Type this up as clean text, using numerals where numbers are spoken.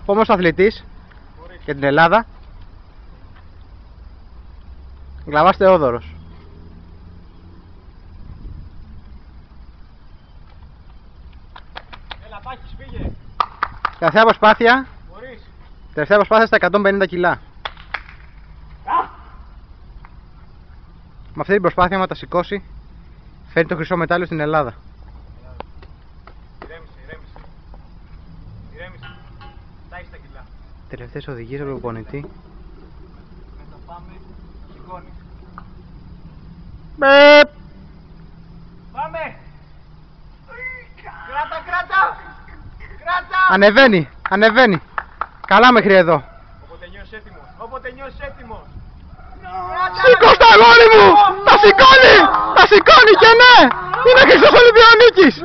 επόμενος αθλητής για την Ελλάδα. Γλαβάς Θεόδωρος. Έλα Τάκης, φύγε. Τελευταία προσπάθεια. Μπορείς. Τελευταία προσπάθεια στα 150 κιλά. Με αυτή την προσπάθεια, άμα τα σηκώσει, φέρνει το χρυσό μετάλλιο στην Ελλάδα. Ηρέμησε. Τα έχεις τα κιλά. Τελευταίες οδηγίες από τον προπονητή. Μετά πάμε, σηκώνεις. Μπεπ! Πάμε! Κράτα! Ανεβαίνει. Καλά μέχρι εδώ. Όποτε νιώσεις έτοιμος. Σήκω τα αγόρι μου! Τα σηκώνει και ναι! Είναι Χρυσός Ολυμπιονίκης!